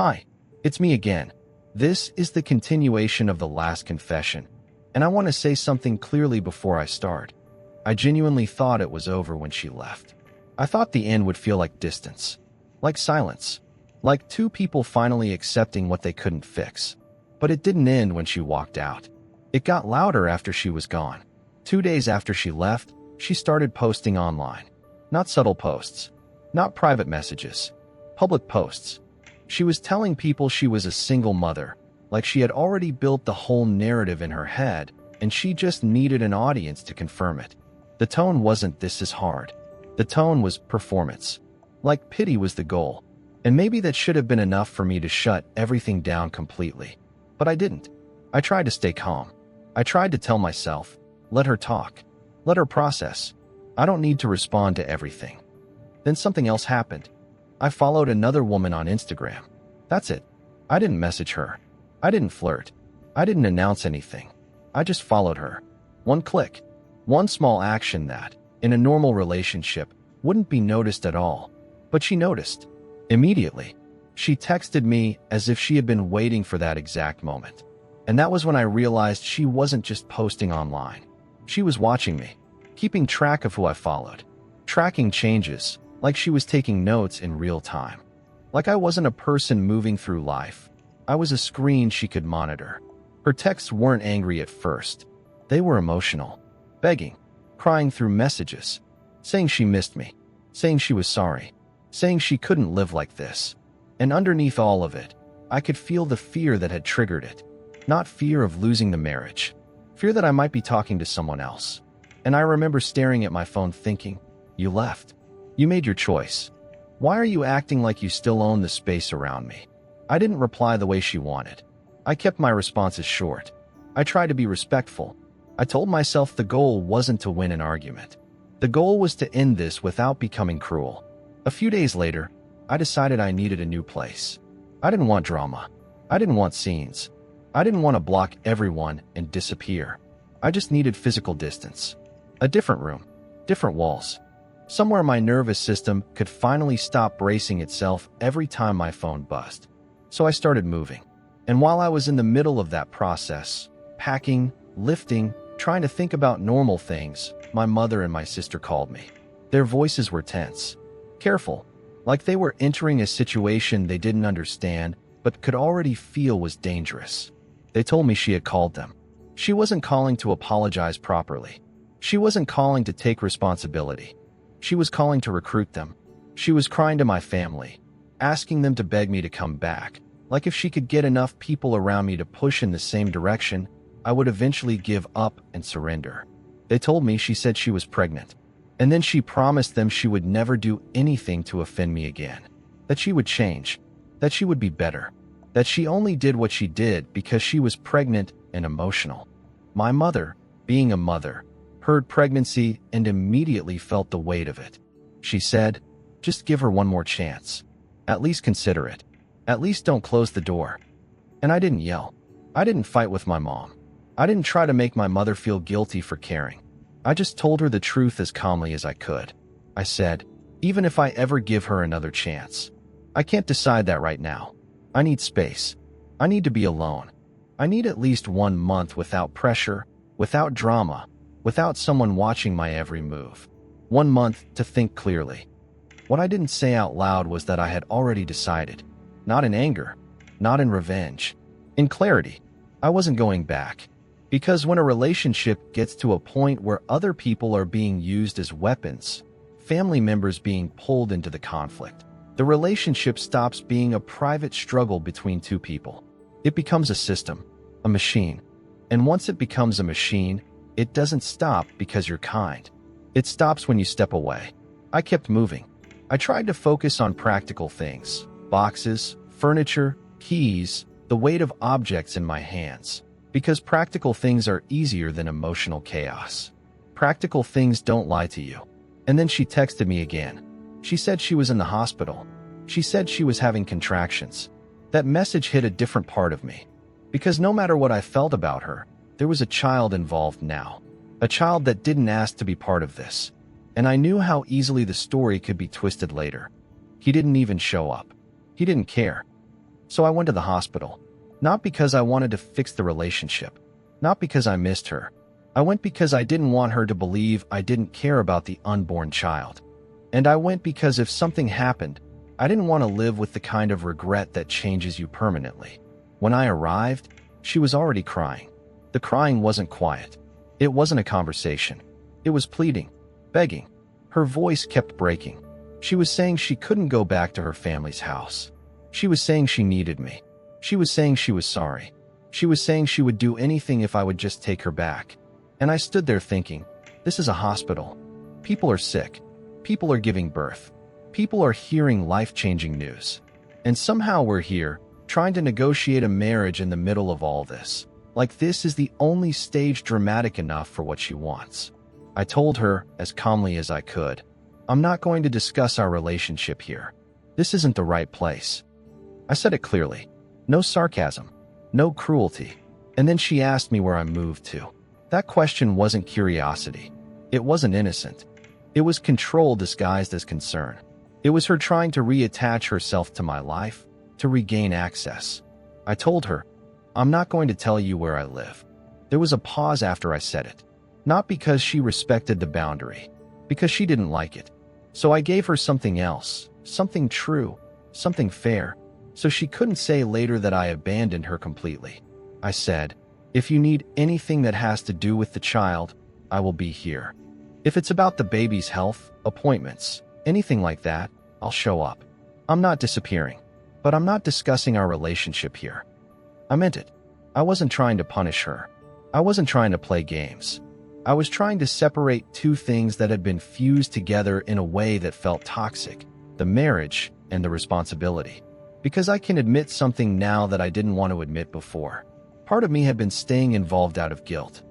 Hi, it's me again. This is the continuation of the last confession, and I want to say something clearly before I start. I genuinely thought it was over when she left. I thought the end would feel like distance, like silence, like two people finally accepting what they couldn't fix. But it didn't end when she walked out. It got louder after she was gone. 2 days after she left, she started posting online. Not subtle posts, not private messages, public posts. She was telling people she was a single mother, like she had already built the whole narrative in her head, and she just needed an audience to confirm it. The tone wasn't "this is hard." The tone was performance. Like pity was the goal. And maybe that should have been enough for me to shut everything down completely. But I didn't. I tried to stay calm. I tried to tell myself, let her talk. Let her process. I don't need to respond to everything. Then something else happened. I followed another woman on Instagram. That's it. I didn't message her. I didn't flirt. I didn't announce anything. I just followed her. One click. One small action that, in a normal relationship, wouldn't be noticed at all. But she noticed. Immediately. She texted me as if she had been waiting for that exact moment. And that was when I realized she wasn't just posting online. She was watching me, keeping track of who I followed, tracking changes, like she was taking notes in real time. Like I wasn't a person moving through life. I was a screen she could monitor. Her texts weren't angry at first. They were emotional, begging, crying through messages, saying she missed me, saying she was sorry, saying she couldn't live like this. And underneath all of it, I could feel the fear that had triggered it. Not fear of losing the marriage. Fear that I might be talking to someone else. And I remember staring at my phone thinking, you left. You made your choice. Why are you acting like you still own the space around me? I didn't reply the way she wanted. I kept my responses short. I tried to be respectful. I told myself the goal wasn't to win an argument. The goal was to end this without becoming cruel. A few days later, I decided I needed a new place. I didn't want drama. I didn't want scenes. I didn't want to block everyone and disappear. I just needed physical distance. A different room. Different walls. Somewhere my nervous system could finally stop bracing itself every time my phone buzzed. So I started moving. And while I was in the middle of that process, packing, lifting, trying to think about normal things, my mother and my sister called me. Their voices were tense. Careful. Like they were entering a situation they didn't understand, but could already feel was dangerous. They told me she had called them. She wasn't calling to apologize properly. She wasn't calling to take responsibility. She was calling to recruit them. She was crying to my family, asking them to beg me to come back. Like if she could get enough people around me to push in the same direction, I would eventually give up and surrender. They told me she said she was pregnant. And then she promised them she would never do anything to offend me again. That she would change. That she would be better. That she only did what she did because she was pregnant and emotional. My mother, being a mother, heard pregnancy and immediately felt the weight of it. She said, just give her one more chance. At least consider it. At least don't close the door. And I didn't yell. I didn't fight with my mom. I didn't try to make my mother feel guilty for caring. I just told her the truth as calmly as I could. I said, even if I ever give her another chance, I can't decide that right now. I need space. I need to be alone. I need at least 1 month without pressure, without drama, without someone watching my every move. 1 month to think clearly. What I didn't say out loud was that I had already decided. Not in anger, not in revenge. In clarity, I wasn't going back. Because when a relationship gets to a point where other people are being used as weapons, family members being pulled into the conflict, the relationship stops being a private struggle between two people. It becomes a system, a machine. And once it becomes a machine, it doesn't stop because you're kind. It stops when you step away. I kept moving. I tried to focus on practical things, boxes, furniture, keys, the weight of objects in my hands. Because practical things are easier than emotional chaos. Practical things don't lie to you. And then she texted me again. She said she was in the hospital. She said she was having contractions. That message hit a different part of me. Because no matter what I felt about her, there was a child involved now. A child that didn't ask to be part of this. And I knew how easily the story could be twisted later. He didn't even show up. He didn't care. So I went to the hospital. Not because I wanted to fix the relationship. Not because I missed her. I went because I didn't want her to believe I didn't care about the unborn child. And I went because if something happened, I didn't want to live with the kind of regret that changes you permanently. When I arrived, she was already crying. The crying wasn't quiet. It wasn't a conversation. It was pleading, begging. Her voice kept breaking. She was saying she couldn't go back to her family's house. She was saying she needed me. She was saying she was sorry. She was saying she would do anything if I would just take her back. And I stood there thinking, this is a hospital. People are sick. People are giving birth. People are hearing life-changing news. And somehow we're here, trying to negotiate a marriage in the middle of all this. Like this is the only stage dramatic enough for what she wants. I told her, as calmly as I could, I'm not going to discuss our relationship here. This isn't the right place. I said it clearly. No sarcasm. No cruelty. And then she asked me where I moved to. That question wasn't curiosity. It wasn't innocent. It was control disguised as concern. It was her trying to reattach herself to my life, to regain access. I told her, I'm not going to tell you where I live. There was a pause after I said it. Not because she respected the boundary, because she didn't like it. So I gave her something else, something true, something fair, so she couldn't say later that I abandoned her completely. I said, if you need anything that has to do with the child, I will be here. If it's about the baby's health, appointments, anything like that, I'll show up. I'm not disappearing, but I'm not discussing our relationship here. I meant it. I wasn't trying to punish her. I wasn't trying to play games. I was trying to separate two things that had been fused together in a way that felt toxic, the marriage and the responsibility. Because I can admit something now that I didn't want to admit before. Part of me had been staying involved out of guilt,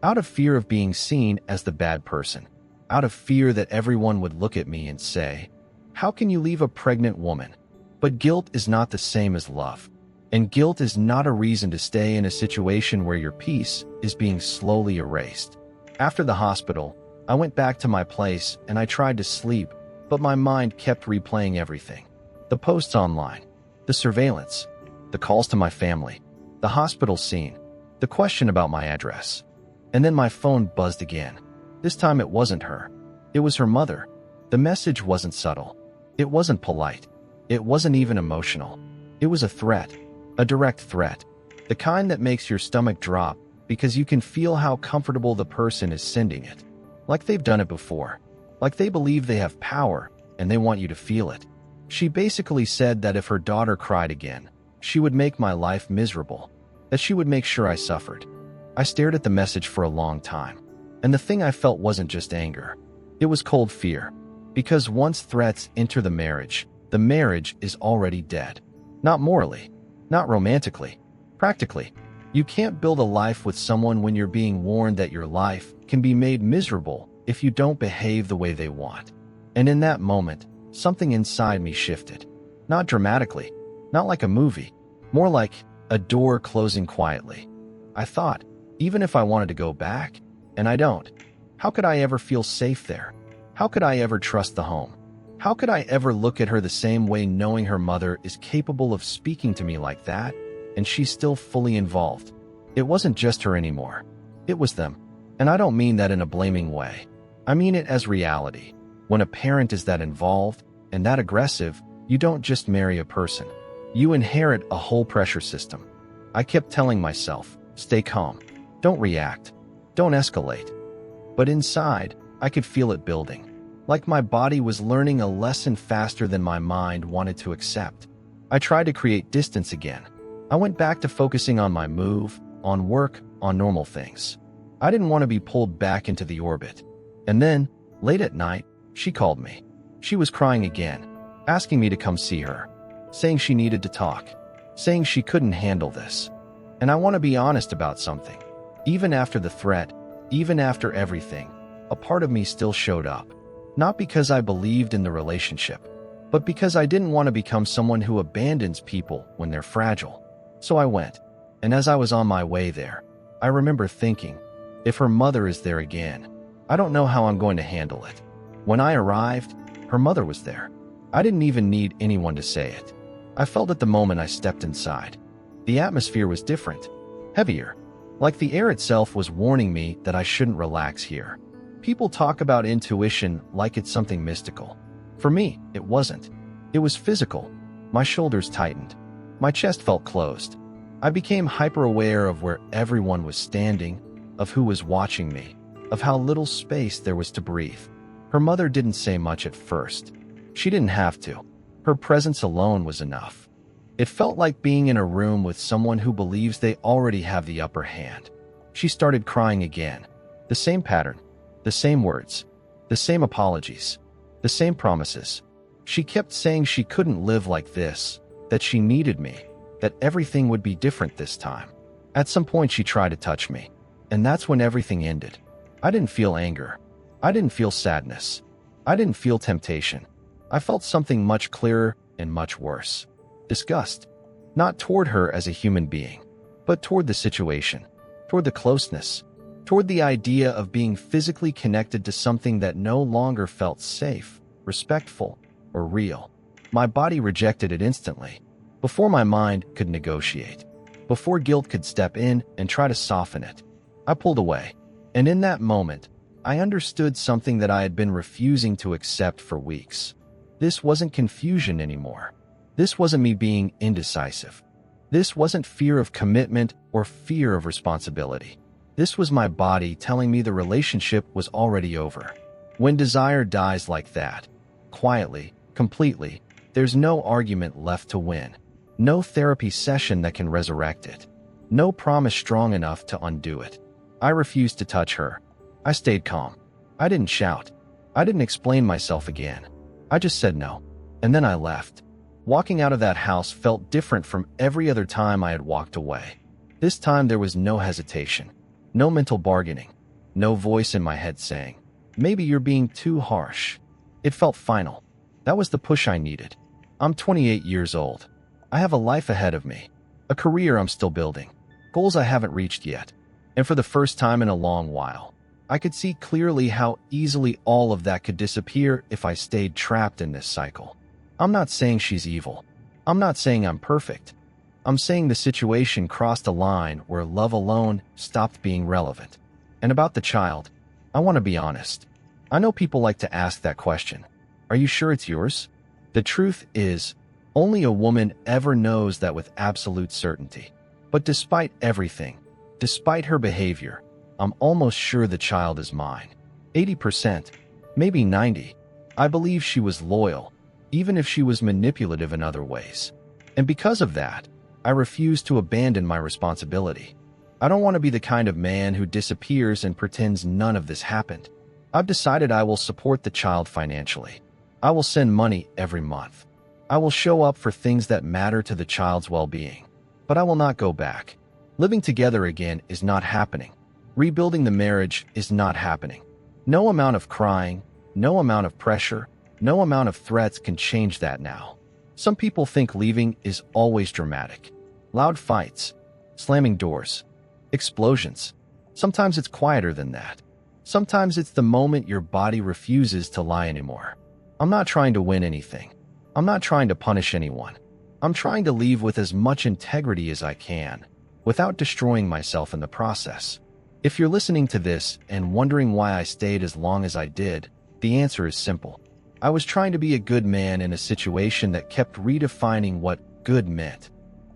out of fear of being seen as the bad person, out of fear that everyone would look at me and say, how can you leave a pregnant woman? But guilt is not the same as love. And guilt is not a reason to stay in a situation where your peace is being slowly erased. After the hospital, I went back to my place and I tried to sleep, but my mind kept replaying everything. The posts online, the surveillance, the calls to my family, the hospital scene, the question about my address. And then my phone buzzed again. This time it wasn't her. It was her mother. The message wasn't subtle. It wasn't polite. It wasn't even emotional. It was a threat, a direct threat, the kind that makes your stomach drop because you can feel how comfortable the person is sending it. Like they've done it before. Like they believe they have power and they want you to feel it. She basically said that if her daughter cried again, she would make my life miserable, that she would make sure I suffered. I stared at the message for a long time, and the thing I felt wasn't just anger. It was cold fear, because once threats enter the marriage is already dead. Not morally, not romantically, practically. You can't build a life with someone when you're being warned that your life can be made miserable if you don't behave the way they want. And in that moment, something inside me shifted. Not dramatically, not like a movie, more like a door closing quietly. I thought, even if I wanted to go back, and I don't, how could I ever feel safe there? How could I ever trust the home? How could I ever look at her the same way knowing her mother is capable of speaking to me like that, and she's still fully involved? It wasn't just her anymore. It was them. And I don't mean that in a blaming way. I mean it as reality. When a parent is that involved and that aggressive, you don't just marry a person. You inherit a whole pressure system. I kept telling myself, stay calm. Don't react. Don't escalate. But inside, I could feel it building. Like my body was learning a lesson faster than my mind wanted to accept. I tried to create distance again. I went back to focusing on my move, on work, on normal things. I didn't want to be pulled back into the orbit. And then, late at night, she called me. She was crying again, asking me to come see her, saying she needed to talk, saying she couldn't handle this. And I want to be honest about something. Even after the threat, even after everything, a part of me still showed up. Not because I believed in the relationship, but because I didn't want to become someone who abandons people when they're fragile. So I went, and as I was on my way there, I remember thinking, if her mother is there again, I don't know how I'm going to handle it. When I arrived, her mother was there. I didn't even need anyone to say it. I felt it the moment I stepped inside. The atmosphere was different, heavier, like the air itself was warning me that I shouldn't relax here. People talk about intuition like it's something mystical. For me, it wasn't. It was physical. My shoulders tightened. My chest felt closed. I became hyper-aware of where everyone was standing, of who was watching me, of how little space there was to breathe. Her mother didn't say much at first. She didn't have to. Her presence alone was enough. It felt like being in a room with someone who believes they already have the upper hand. She started crying again. The same pattern, the same words, the same apologies, the same promises. She kept saying she couldn't live like this, that she needed me, that everything would be different this time. At some point she tried to touch me, and that's when everything ended. I didn't feel anger. I didn't feel sadness. I didn't feel temptation. I felt something much clearer and much worse. Disgust. Not toward her as a human being, but toward the situation, toward the closeness, toward the idea of being physically connected to something that no longer felt safe, respectful, or real. My body rejected it instantly, before my mind could negotiate, before guilt could step in and try to soften it. I pulled away, and in that moment, I understood something that I had been refusing to accept for weeks. This wasn't confusion anymore. This wasn't me being indecisive. This wasn't fear of commitment or fear of responsibility. This was my body telling me the relationship was already over. When desire dies like that, quietly, completely, there's no argument left to win. No therapy session that can resurrect it. No promise strong enough to undo it. I refused to touch her. I stayed calm. I didn't shout. I didn't explain myself again. I just said no. And then I left. Walking out of that house felt different from every other time I had walked away. This time there was no hesitation. No mental bargaining. No voice in my head saying, "Maybe you're being too harsh." It felt final. That was the push I needed. I'm 28 years old. I have a life ahead of me. A career I'm still building. Goals I haven't reached yet. And for the first time in a long while, I could see clearly how easily all of that could disappear if I stayed trapped in this cycle. I'm not saying she's evil. I'm not saying I'm perfect. I'm saying the situation crossed a line where love alone stopped being relevant. And about the child, I want to be honest. I know people like to ask that question. Are you sure it's yours? The truth is, only a woman ever knows that with absolute certainty. But despite everything, despite her behavior, I'm almost sure the child is mine. 80%, maybe 90%. I believe she was loyal, even if she was manipulative in other ways. And because of that, I refuse to abandon my responsibility. I don't want to be the kind of man who disappears and pretends none of this happened. I've decided I will support the child financially. I will send money every month. I will show up for things that matter to the child's well-being. But I will not go back. Living together again is not happening. Rebuilding the marriage is not happening. No amount of crying, no amount of pressure, no amount of threats can change that now. Some people think leaving is always dramatic. Loud fights, slamming doors, explosions. Sometimes it's quieter than that. Sometimes it's the moment your body refuses to lie anymore. I'm not trying to win anything. I'm not trying to punish anyone. I'm trying to leave with as much integrity as I can, without destroying myself in the process. If you're listening to this and wondering why I stayed as long as I did, the answer is simple. I was trying to be a good man in a situation that kept redefining what good meant.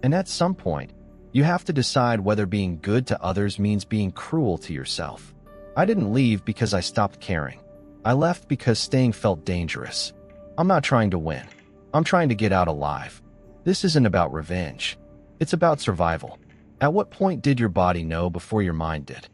And at some point, you have to decide whether being good to others means being cruel to yourself. I didn't leave because I stopped caring. I left because staying felt dangerous. I'm not trying to win. I'm trying to get out alive. This isn't about revenge. It's about survival. At what point did your body know before your mind did?